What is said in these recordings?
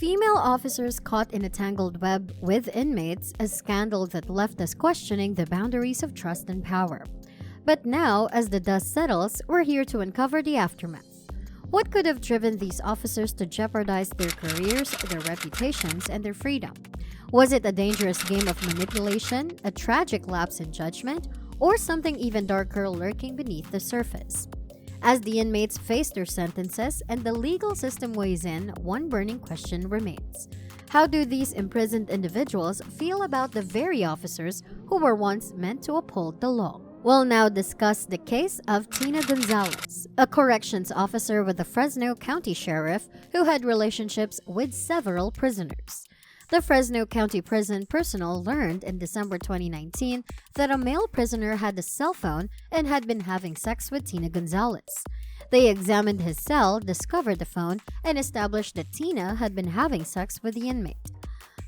Female officers caught in a tangled web with inmates, a scandal that left us questioning the boundaries of trust and power. But now, as the dust settles, we're here to uncover the aftermath. What could have driven these officers to jeopardize their careers, their reputations, and their freedom? Was it a dangerous game of manipulation, a tragic lapse in judgment, or something even darker lurking beneath the surface? As the inmates face their sentences and the legal system weighs in, one burning question remains. How do these imprisoned individuals feel about the very officers who were once meant to uphold the law? We'll now discuss the case of Tina Gonzalez, a corrections officer with the Fresno County Sheriff who had relationships with several prisoners. The Fresno County Prison personnel learned in December 2019 that a male prisoner had a cell phone and had been having sex with Tina Gonzalez. They examined his cell, discovered the phone, and established that Tina had been having sex with the inmate.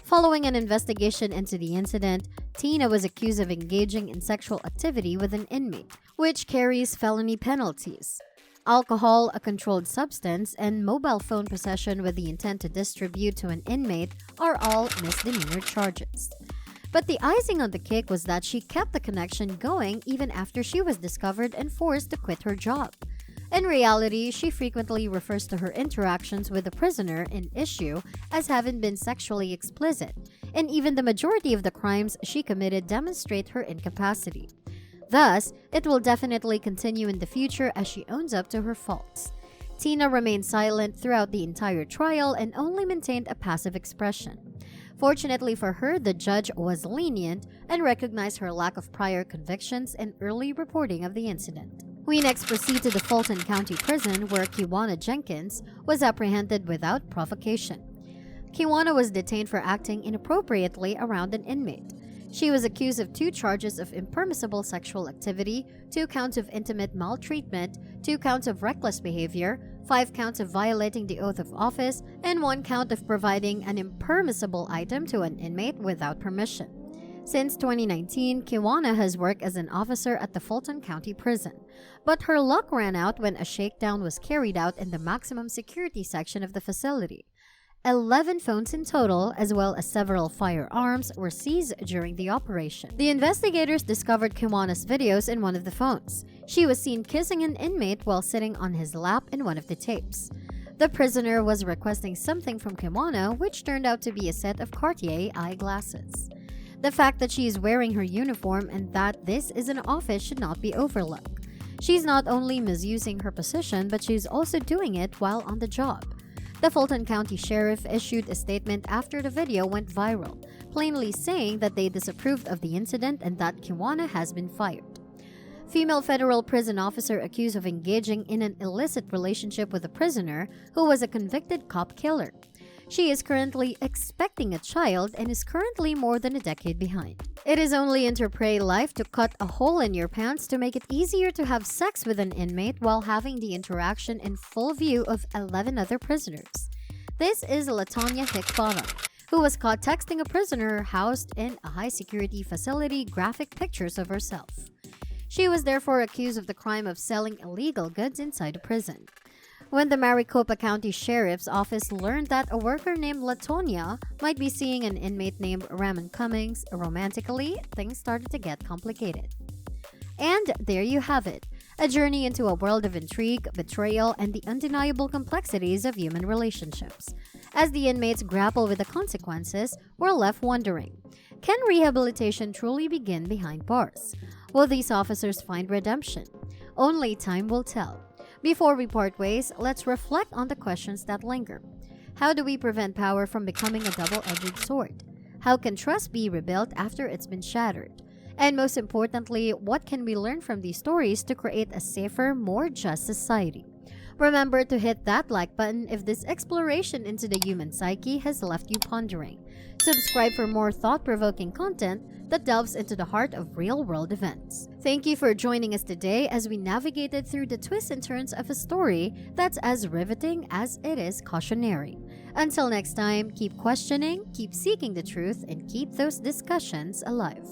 Following an investigation into the incident, Tina was accused of engaging in sexual activity with an inmate, which carries felony penalties. Alcohol, a controlled substance, and mobile phone possession with the intent to distribute to an inmate are all misdemeanor charges. But the icing on the cake was that she kept the connection going even after she was discovered and forced to quit her job. In reality, she frequently refers to her interactions with the prisoner in issue as having been sexually explicit, and even the majority of the crimes she committed demonstrate her incapacity. Thus, it will definitely continue in the future as she owns up to her faults. Tina remained silent throughout the entire trial and only maintained a passive expression. Fortunately for her, the judge was lenient and recognized her lack of prior convictions and early reporting of the incident. We next proceed to the Fulton County Prison where Kiwana Jenkins was apprehended without provocation. Kiwana was detained for acting inappropriately around an inmate. She was accused of 2 charges of impermissible sexual activity, 2 counts of intimate maltreatment, 2 counts of reckless behavior, 5 counts of violating the oath of office, and 1 count of providing an impermissible item to an inmate without permission. Since 2019, Kiwana has worked as an officer at the Fulton County Prison, but her luck ran out when a shakedown was carried out in the maximum security section of the facility. 11 phones in total, as well as several firearms, were seized during the operation. The investigators discovered Kiwana's videos in one of the phones. She was seen kissing an inmate while sitting on his lap in one of the tapes. The prisoner was requesting something from Kiwana, which turned out to be a set of Cartier eyeglasses. The fact that she is wearing her uniform and that this is an office should not be overlooked. She's not only misusing her position, but she's also doing it while on the job. The Fulton County Sheriff issued a statement after the video went viral, plainly saying that they disapproved of the incident and that Kiwana has been fired. Female federal prison officer accused of engaging in an illicit relationship with a prisoner who was a convicted cop killer. She is currently expecting a child and is currently more than a decade behind. It is only in prey life to cut a hole in your pants to make it easier to have sex with an inmate while having the interaction in full view of 11 other prisoners. This is Latonya Hickbottom, who was caught texting a prisoner housed in a high-security facility graphic pictures of herself. She was therefore accused of the crime of selling illegal goods inside a prison. When the Maricopa County Sheriff's Office learned that a worker named Latonya might be seeing an inmate named Ramon Cummings romantically, things started to get complicated. And there you have it, a journey into a world of intrigue, betrayal, and the undeniable complexities of human relationships. As the inmates grapple with the consequences, we're left wondering, can rehabilitation truly begin behind bars? Will these officers find redemption? Only time will tell. Before we part ways, let's reflect on the questions that linger. How do we prevent power from becoming a double-edged sword? How can trust be rebuilt after it's been shattered? And most importantly, what can we learn from these stories to create a safer, more just society? Remember to hit that like button if this exploration into the human psyche has left you pondering. Subscribe for more thought-provoking content that delves into the heart of real-world events. Thank you for joining us today as we navigated through the twists and turns of a story that's as riveting as it is cautionary. Until next time, keep questioning, keep seeking the truth, and keep those discussions alive.